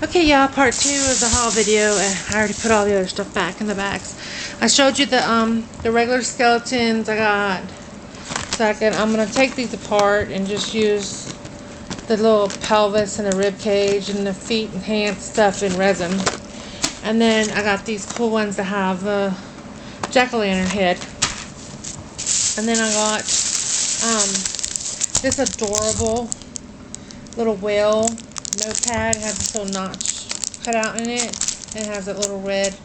Okay, y'all, part 2 of the haul video. I already put all the other stuff back in the bags. I showed you the regular skeletons I got. Second, I'm gonna take these apart and just use the little pelvis and the rib cage and the feet and hands stuff in resin. And then I got these cool ones that have the jack-o'-lantern head. And then I got this adorable little whale notepad. It has this little notch cut out in it, and it has that little red,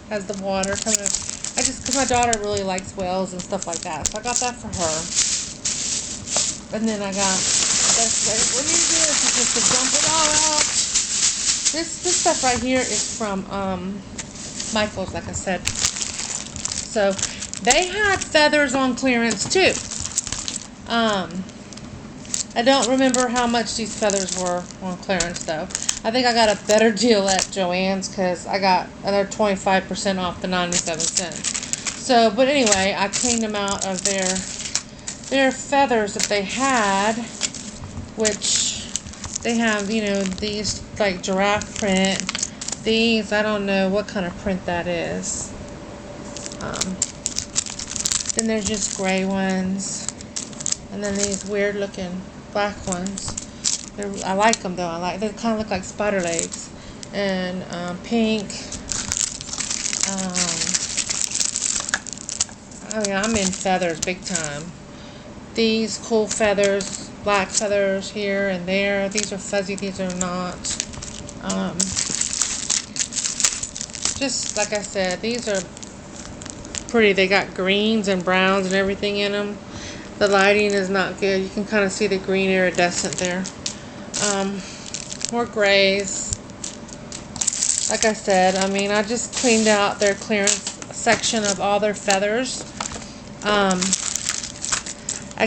has the water coming up. Because my daughter really likes whales and stuff like that, so I got that for her. And then I got this. Let me do this is just to dump it all out. This stuff right here is from Michael's, like I said. So they had feathers on clearance too. I don't remember how much these feathers were on clearance though. I think I got a better deal at Joann's because I got another 25% off the 97 cents. So, but anyway, I cleaned them out of their feathers that they had, which they have, you know, these like giraffe print. These, I don't know what kind of print that is. Then there's just gray ones. And then these weird looking black ones. I like them though. They kind of look like spider legs. And pink. Oh yeah, I'm in feathers big time. These cool feathers, black feathers here and there. These are fuzzy, these are not. Just like I said, these are pretty. They got greens and browns and everything in them. The lighting is not good. You can kind of see the green iridescent there. More grays. Like I said, I mean, I just cleaned out their clearance section of all their feathers. I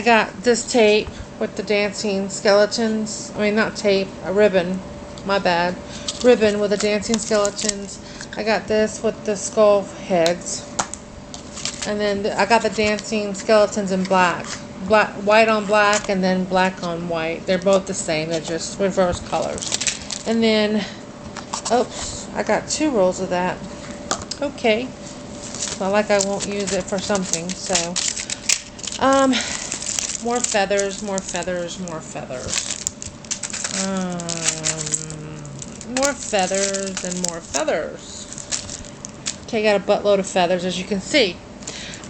got this tape with the dancing skeletons. I mean, not tape, a ribbon. My bad. Ribbon with the dancing skeletons. I got this with the skull heads. And then I got the dancing skeletons in black. White on black and then black on white. They're both the same. They're just reverse colors. And then, oops, I got 2 rolls of that. Okay. Not like I won't use it for something. So, more feathers, more feathers, more feathers. More feathers and more feathers. Okay, got a buttload of feathers, as you can see.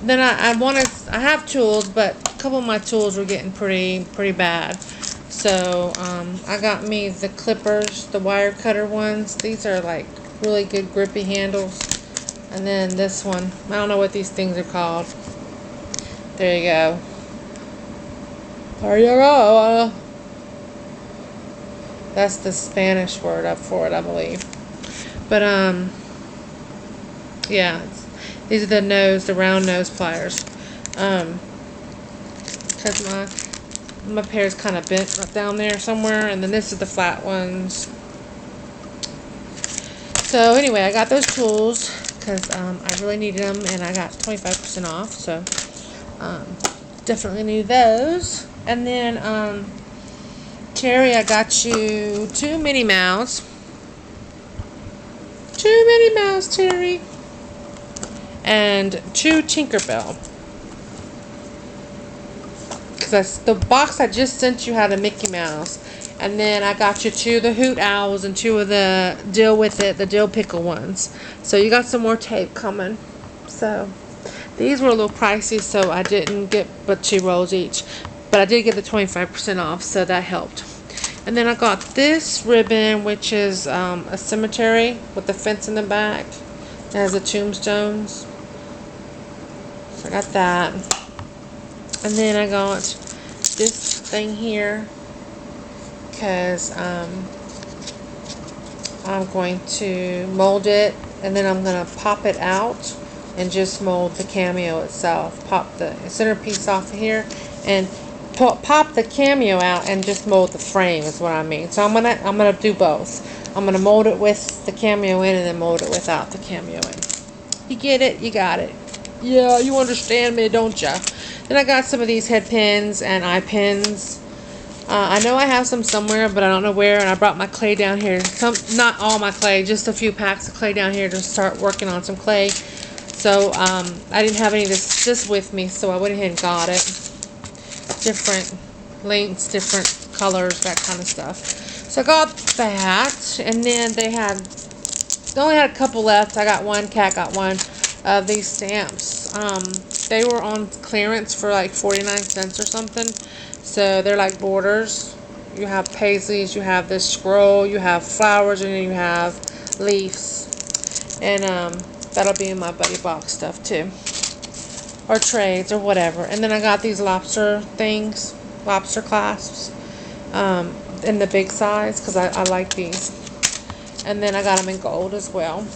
Then I have tools, but a couple of my tools were getting pretty bad. So I got me the clippers, the wire cutter ones. These are like really good grippy handles. And then this one, I don't know what these things are called. There you go. There you go. That's the Spanish word up for it, I believe. But yeah. These are the round nose pliers. Because my pair's kind of bent right down there somewhere. And then this is the flat ones. So anyway, I got those tools because I really needed them. And I got 25% off. So definitely need those. And then Terry, I got you 2 Minnie Mouse. 2 Minnie Mouse, Terry. And 2 Tinkerbell. Because the box I just sent you had a Mickey Mouse. And then I got you 2 of the Hoot Owls and 2 of the Dill With It, the Dill Pickle ones. So you got some more tape coming. So these were a little pricey, so I didn't get but 2 rolls each. But I did get the 25% off, so that helped. And then I got this ribbon, which is a cemetery with the fence in the back. It has the tombstones. So I got that. And then I got this thing here because I'm going to mold it, and then I'm going to pop it out and just mold the cameo itself. Pop the centerpiece off of here and pop the cameo out and just mold the frame is what I mean. So I'm gonna do both. I'm gonna mold it with the cameo in and then mold it without the cameo in. You get it? You got it. Yeah, you understand me, don't ya? Then I got some of these head pins and eye pins. I know I have some somewhere, but I don't know where, and I brought my clay down here. Not all my clay, just a few packs of clay down here to start working on some clay. So, I didn't have any of this with me, so I went ahead and got it. Different lengths, different colors, that kind of stuff. So I got that, and then they only had a couple left. I got one, Cat got one of these stamps. They were on clearance for like 49 cents or something. So they're like borders. You have paisleys, you have this scroll, you have flowers, and then you have leaves. And that'll be in my buddy box stuff too. Or trades or whatever. And then I got these lobster things, lobster clasps, in the big size because I like these. And then I got them in gold as well.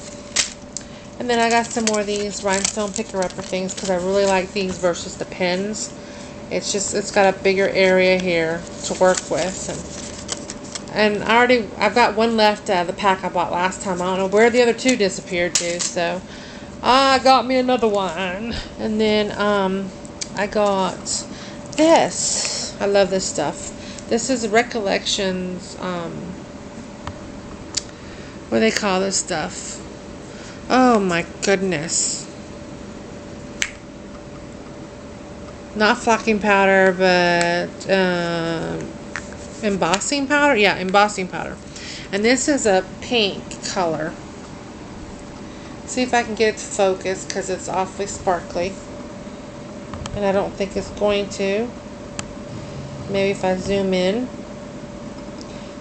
And then I got some more of these rhinestone picker-upper things because I really like these versus the pens. It's got a bigger area here to work with. And I've got one left out of the pack I bought last time. I don't know where the other two disappeared to, so I got me another one. And then I got this. I love this stuff. This is Recollections, what do they call this stuff? Oh my goodness. Not flocking powder, but embossing powder? Yeah, embossing powder. And this is a pink color. See if I can get it to focus because it's awfully sparkly. And I don't think it's going to. Maybe if I zoom in.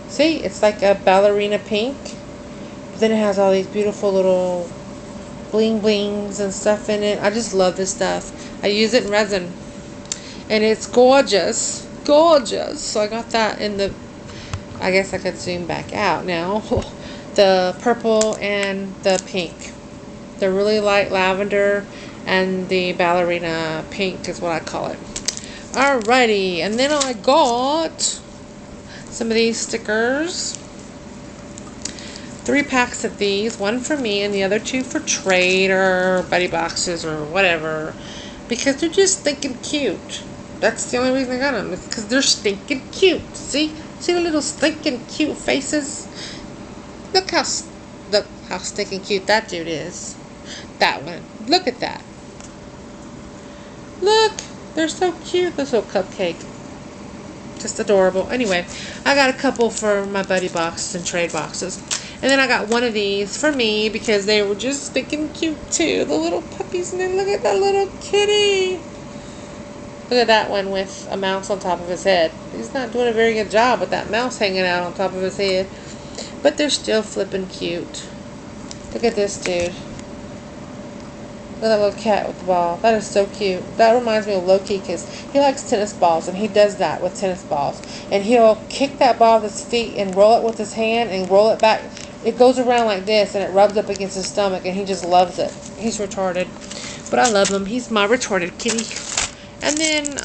See, it's like a ballerina pink. But then it has all these beautiful little bling blings and stuff in it. I just love this stuff. I use it in resin. And it's gorgeous. Gorgeous. So I got that in the, I guess I could zoom back out now. The purple and the pink. The really light lavender and the ballerina pink is what I call it. Alrighty. And then I got some of these stickers. 3 packs of these. One for me and the other 2 for trade or buddy boxes or whatever. Because they're just stinking cute. That's the only reason I got them. It's because they're stinking cute. See? See the little stinking cute faces? Look how stinking cute that dude is. That one. Look at that. Look. They're so cute. This little cupcake. Just adorable. Anyway, I got a couple for my buddy boxes and trade boxes. And then I got one of these for me because they were just stinking cute too. The little puppies. And then look at that little kitty. Look at that one with a mouse on top of his head. He's not doing a very good job with that mouse hanging out on top of his head. But they're still flipping cute. Look at this dude. Look at that little cat with the ball. That is so cute. That reminds me of Loki because he likes tennis balls and he does that with tennis balls. And he'll kick that ball with his feet and roll it with his hand and roll it back. It goes around like this and it rubs up against his stomach and he just loves it. He's retarded. But I love him. He's my retarded kitty. And then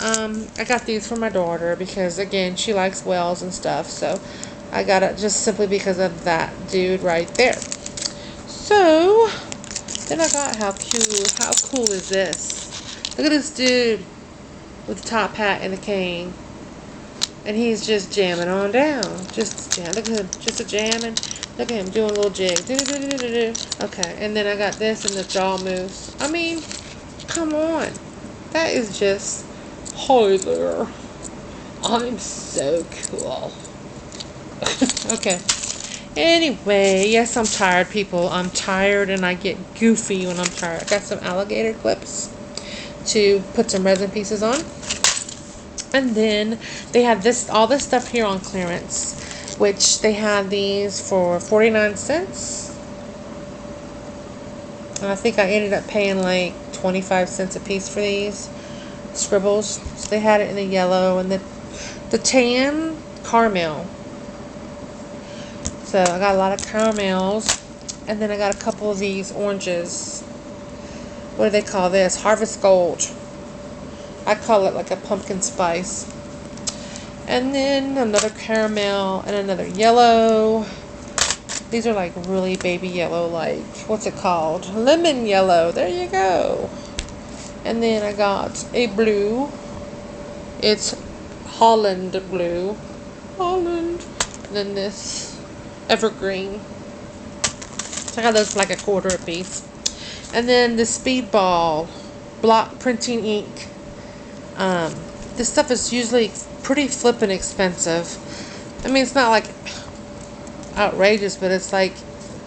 I got these for my daughter because, again, she likes whales and stuff. So I got it just simply because of that dude right there. So then I got, how cool is this? Look at this dude with the top hat and the cane. And he's just jamming on down. Just jam. Look at him. Just a jamming. Look at him doing a little jig. Okay. And then I got this and the jaw moves. I mean, come on. That is just, hi there. I'm so cool. Okay. Anyway, yes, I'm tired, people. I'm tired and I get goofy when I'm tired. I got some alligator clips to put some resin pieces on. And then they have all this stuff here on clearance, which they had these for 49 cents. And I think I ended up paying like 25 cents a piece for these scribbles. So they had it in the yellow and the tan caramel. So I got a lot of caramels. And then I got a couple of these oranges. What do they call this? Harvest Gold. I call it like a pumpkin spice. And then another caramel and another yellow. These are like really baby yellow, like, what's it called? Lemon yellow. There you go. And then I got a blue. It's Holland blue. Holland. And then this evergreen. So I got those for like $1/4 a piece. And then the Speedball block printing ink. This stuff is usually pretty flippin' expensive. I mean, it's not like outrageous, but it's like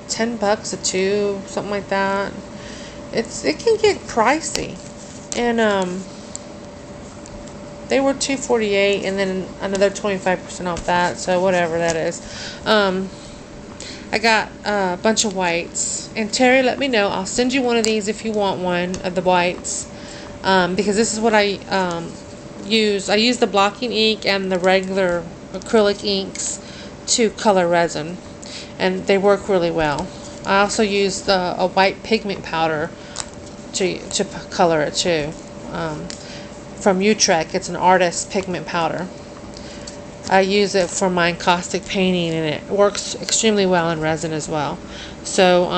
$10 a tube, something like that. It can get pricey, and they were $2.48, and then another 25% off that. So whatever that is. I got a bunch of whites, and Terry, let me know. I'll send you one of these if you want one of the whites, because this is what I use. I use the blocking ink and the regular acrylic inks to color resin, and they work really well. I also use a white pigment powder to color it too, from Utrecht. It's an artist pigment powder. I use it for my encaustic painting, and it works extremely well in resin as well. So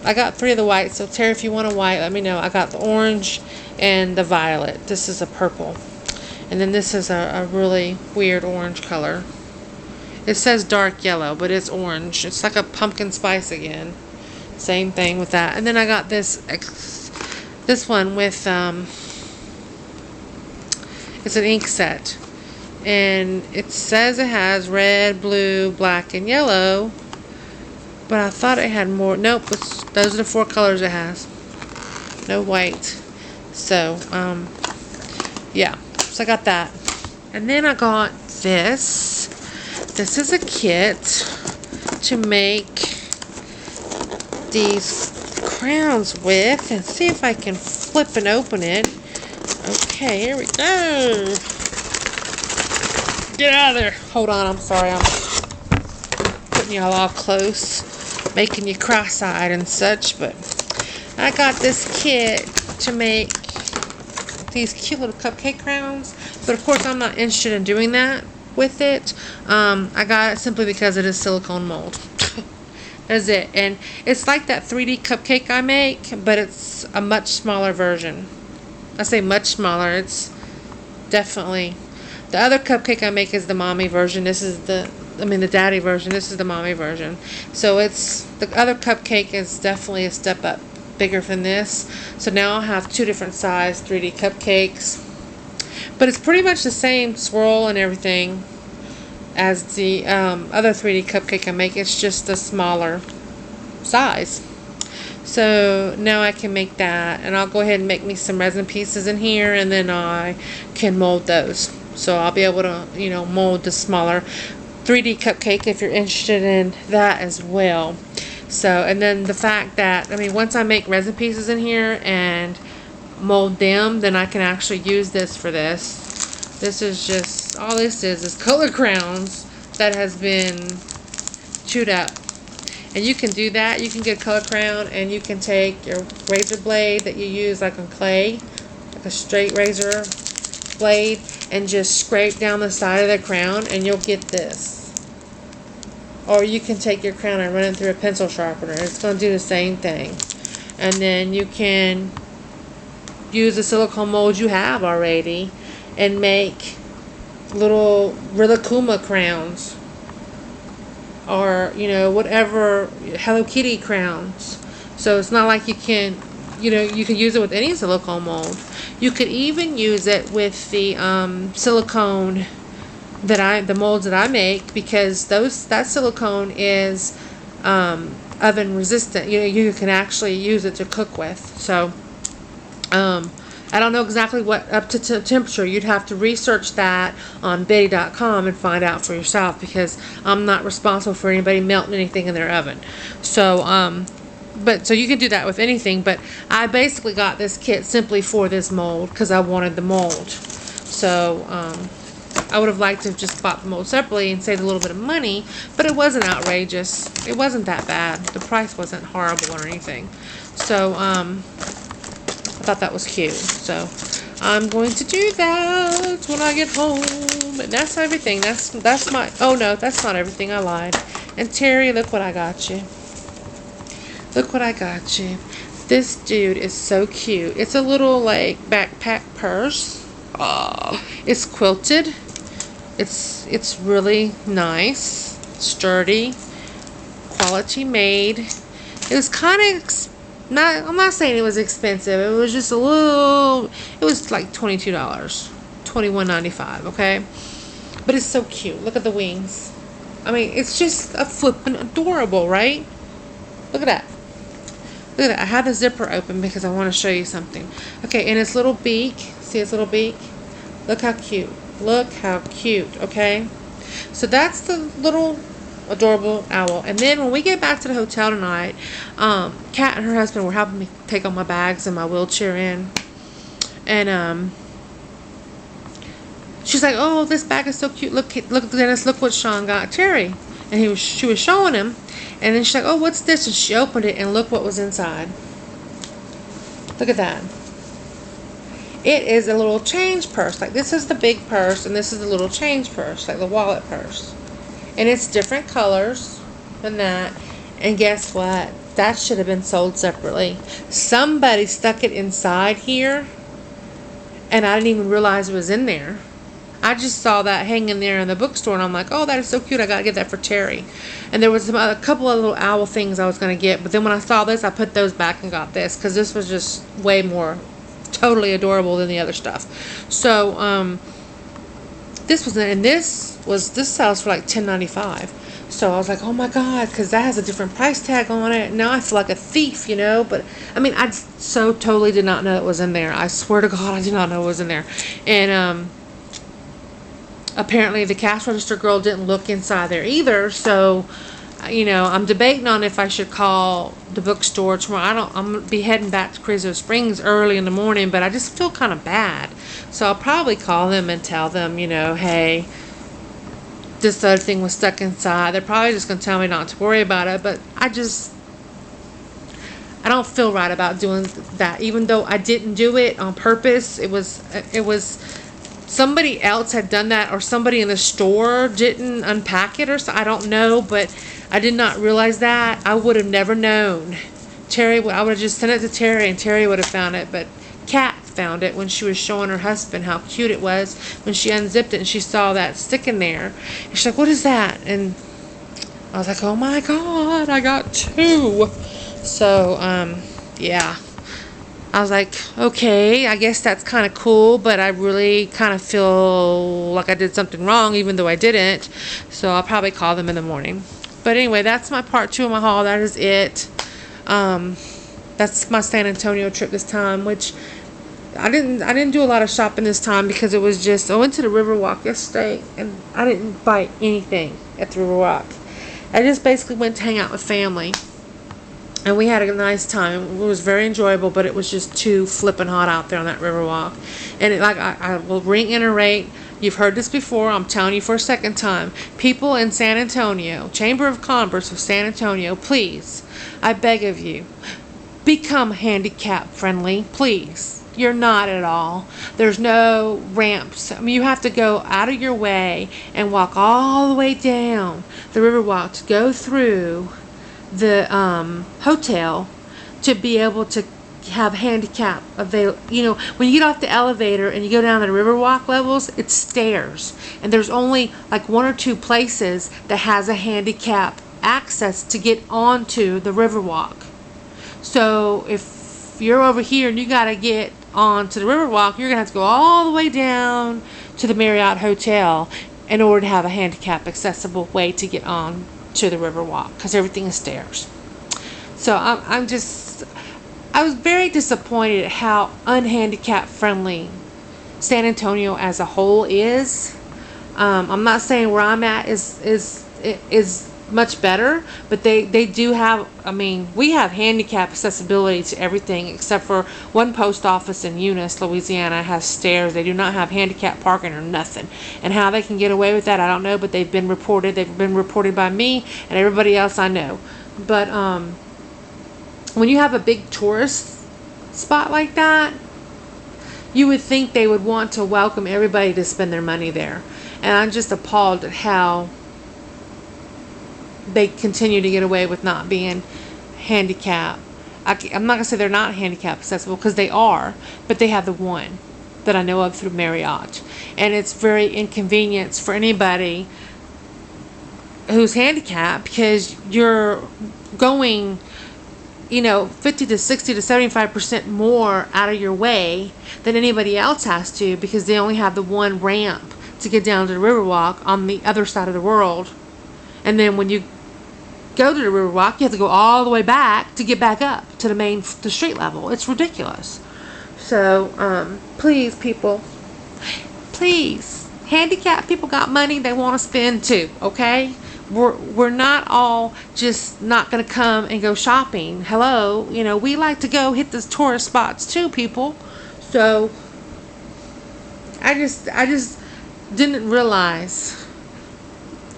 I got 3 of the whites. So Terry, if you want a white, let me know. I got the orange and the violet. This is a purple, and then this is a really weird orange color. It says dark yellow, but it's orange. It's like a pumpkin spice again. Same thing with that. And then I got this one with it's an ink set, and it says it has red, blue, black, and yellow, but I thought it had more. Nope, those are the 4 colors it has. No white. So yeah, so I got that. And then I got this. This is a kit to make these crowns with, and see if I can flip and open it. Okay, here we go. Get out of there. Hold on, I'm sorry. I'm putting y'all all close, making you cross-eyed and such, but I got this kit to make these cute little cupcake crowns, but of course I'm not interested in doing that with it. I got it simply because it is silicone mold. That's it. And it's like that 3D cupcake I make, but it's a much smaller version. I say much smaller. It's definitely, the other cupcake I make is the mommy version. This is the daddy version. This is the mommy version. So it's, the other cupcake is definitely a step up bigger than this. So now I'll have 2 different size 3D cupcakes. But it's pretty much the same swirl and everything as the other 3D cupcake I make. It's just a smaller size. So now I can make that, and I'll go ahead and make me some resin pieces in here, and then I can mold those. So I'll be able to, mold the smaller 3D cupcake if you're interested in that as well. So, and then the fact that, once I make resin pieces in here and mold them, then I can actually use this for this. This is just, all this is color crowns that has been chewed up. And you can do that. You can get a color crown, and you can take your razor blade that you use like on clay, like a straight razor blade, and just scrape down the side of the crown, and you'll get this. Or you can take your crown and run it through a pencil sharpener. It's going to do the same thing. And then you can use the silicone mold you have already and make little Rilakkuma crowns, or whatever, Hello Kitty crowns. So it's not like you can use it with any silicone mold. You could even use it with the silicone the molds that I make, because that silicone is oven resistant. You can actually use it to cook with. So I don't know exactly what up to temperature. You'd have to research that on Betty.com and find out for yourself, because I'm not responsible for anybody melting anything in their oven. So so you can do that with anything, but I basically got this kit simply for this mold because I wanted the mold. So I would have liked to have just bought the mold separately and saved a little bit of money, but it wasn't outrageous. It wasn't that bad. The price wasn't horrible or anything. So I thought that was cute. So I'm going to do that when I get home. And that's everything. That's my, oh no, that's not everything. I lied. And Terry, look what I got you. Look what I got you. This dude is so cute. It's a little like backpack purse. Oh, it's quilted. It's really nice, sturdy, quality made. It was kind of not. I'm not saying it was expensive. It was just a little. It was like $22, $21.95. Okay, but it's so cute. Look at the wings. I mean, it's just a flippin' adorable, right? Look at that. Look at that. I have the zipper open because I want to show you something. Okay, and its little beak. See its little beak? Look how cute. Look how cute, okay? So that's the little adorable owl. And then when we get back to the hotel tonight, Kat and her husband were helping me take all my bags and my wheelchair in. And she's like, "Oh, this bag is so cute. Look, Dennis, look what Sean got Terry." And she was showing him. And then she's like, "Oh, what's this?" And she opened it and look what was inside. Look at that. It is a little change purse. Like, this is the big purse and this is the little change purse, like the wallet purse. And it's different colors than that. And guess what? That should have been sold separately. Somebody stuck it inside here and I didn't even realize it was in there. I just saw that hanging there in the bookstore and I'm like, "Oh, that is so cute. I gotta get that for Terry." And there was a couple of little owl things I was gonna get, but then when I saw this, I put those back and got this because this was just way more totally adorable than the other stuff. So this sells for like $10.95. So I was like, "Oh my God," because that has a different price tag on it. Now I feel like a thief, you know. But I mean, I so totally did not know it was in there. I swear to God, I did not know it was in there. And apparently the cash register girl didn't look inside there either. So, you know, I'm debating on if I should call the bookstore tomorrow. I'm gonna be heading back to Carrizo Springs early in the morning, but I just feel kind of bad. So I'll probably call them and tell them, you know, "Hey, this other thing was stuck inside." They're probably just gonna tell me not to worry about it, but I don't feel right about doing that. Even though I didn't do it on purpose, it was somebody else had done that, or somebody in the store didn't unpack it, or so. I don't know, but I did not realize that. I would have never known. I would have just sent it to Terry, and Terry would have found it. But Kat found it when she was showing her husband how cute it was when she unzipped it and she saw that sticking there. And she's like, "What is that?" And I was like, "Oh my God, I got two." So, yeah. I was like, "Okay, I guess that's kind of cool, but I really kind of feel like I did something wrong, even though I didn't." So I'll probably call them in the morning. But anyway, that's my part 2 of my haul. That is it. That's my San Antonio trip this time, which I didn't do a lot of shopping this time because it was just, I went to the Riverwalk yesterday and I didn't buy anything at the Riverwalk. I just basically went to hang out with family. And we had a nice time. It was very enjoyable, but it was just too flippin' hot out there on that Riverwalk. And I will reiterate, you've heard this before, I'm telling you for a second time. People in San Antonio, Chamber of Commerce of San Antonio, please, I beg of you, become handicap friendly, please. You're not at all. There's no ramps. I mean, you have to go out of your way and walk all the way down the Riverwalk to go through the hotel to be able to have handicap available. You know, when you get off the elevator and you go down the Riverwalk levels, it's stairs, and there's only like 1 or 2 places that has a handicap access to get onto the Riverwalk. So if you're over here and you got to get onto the Riverwalk, you're gonna have to go all the way down to the Marriott Hotel in order to have a handicap accessible way to get on to the Riverwalk, because everything is stairs. So I was very disappointed at how unhandicap friendly San Antonio as a whole is. I'm not saying where I'm at is much better, but they do have, I mean, we have handicap accessibility to everything except for one post office in Eunice, Louisiana has stairs. They do not have handicap parking or nothing. And how they can get away with that, I don't know, but they've been reported. They've been reported by me and everybody else I know. But when you have a big tourist spot like that, you would think they would want to welcome everybody to spend their money there. And I'm just appalled at how they continue to get away with not being handicapped. I'm not going to say they're not handicap accessible, because they are, but they have the one. that I know of through Marriott. And it's very inconvenient for anybody who's handicapped, because you're going, 50 to 60 to 75% more out of your way than anybody else has to, because they only have the one ramp to get down to the Riverwalk on the other side of the world. And then when you go to the Riverwalk, you have to go all the way back to get back up to the street level. It's ridiculous. So, please, people, please, handicapped people got money they want to spend too, okay? We're not all just not going to come and go shopping. Hello, we like to go hit the tourist spots too, people. So, I just didn't realize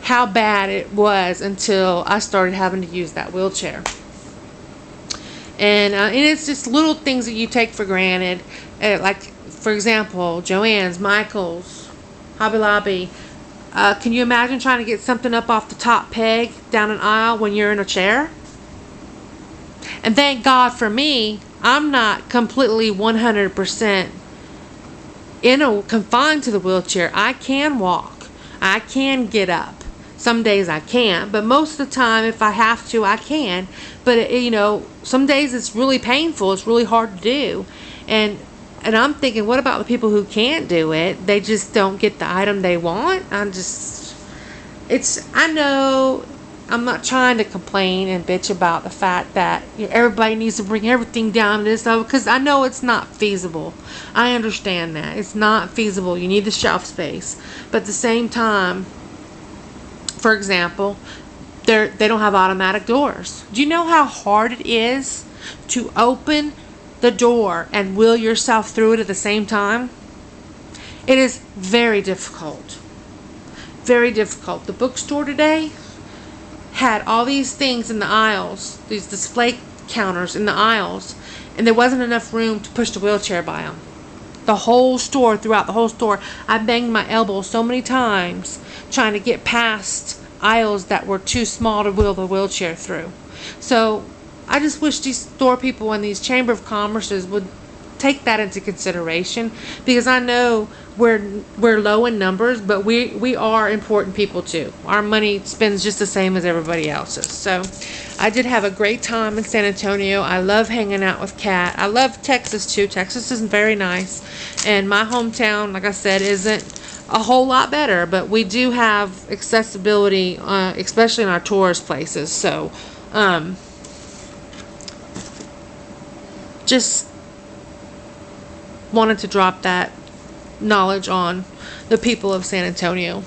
how bad it was until I started having to use that wheelchair. And it's just little things that you take for granted. Like, for example, Joann's, Michael's, Hobby Lobby. Can you imagine trying to get something up off the top peg down an aisle when you're in a chair? And thank God for me, I'm not completely 100% confined to the wheelchair. I can walk. I can get up. Some days I can't, but most of the time, if I have to, I can. But some days it's really painful. It's really hard to do, and I'm thinking, what about the people who can't do it? They just don't get the item they want. I know I'm not trying to complain and bitch about the fact that everybody needs to bring everything down to this level, because I know it's not feasible. I understand that it's not feasible. You need the shelf space, but at the same time, for example, they don't have automatic doors. Do you know how hard it is to open the door and wheel yourself through it at the same time? It is very difficult. Very difficult. The bookstore today had all these things in the aisles, these display counters in the aisles, and there wasn't enough room to push the wheelchair by them. The whole store, throughout the whole store, I banged my elbow so many times trying to get past aisles that were too small to wheel the wheelchair through. So I just wish these store people and these Chamber of Commerces would take that into consideration, because I know we're low in numbers, but we are important people too. Our money spends just the same as everybody else's. So I did have a great time in San Antonio. I love hanging out with Kat. I love Texas too. Texas is very nice, and my hometown, like I said, isn't a whole lot better, but we do have accessibility, especially in our tourist places. So just wanted to drop that knowledge on the people of San Antonio.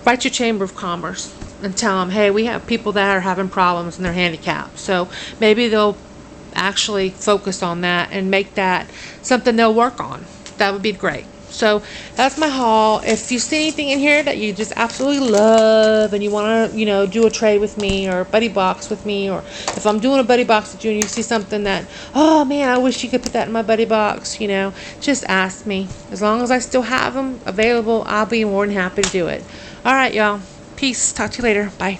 Write your Chamber of Commerce and tell them, hey, we have people that are having problems and they're handicapped. So maybe they'll actually focus on that and make that something they'll work on. That would be great. So that's my haul. If you see anything in here that you just absolutely love and you want to, do a trade with me or a buddy box with me, or if I'm doing a buddy box with you and you see something that, oh man, I wish you could put that in my buddy box, just ask me. As long as I still have them available, I'll be more than happy to do it. All right, y'all. Peace. Talk to you later. Bye.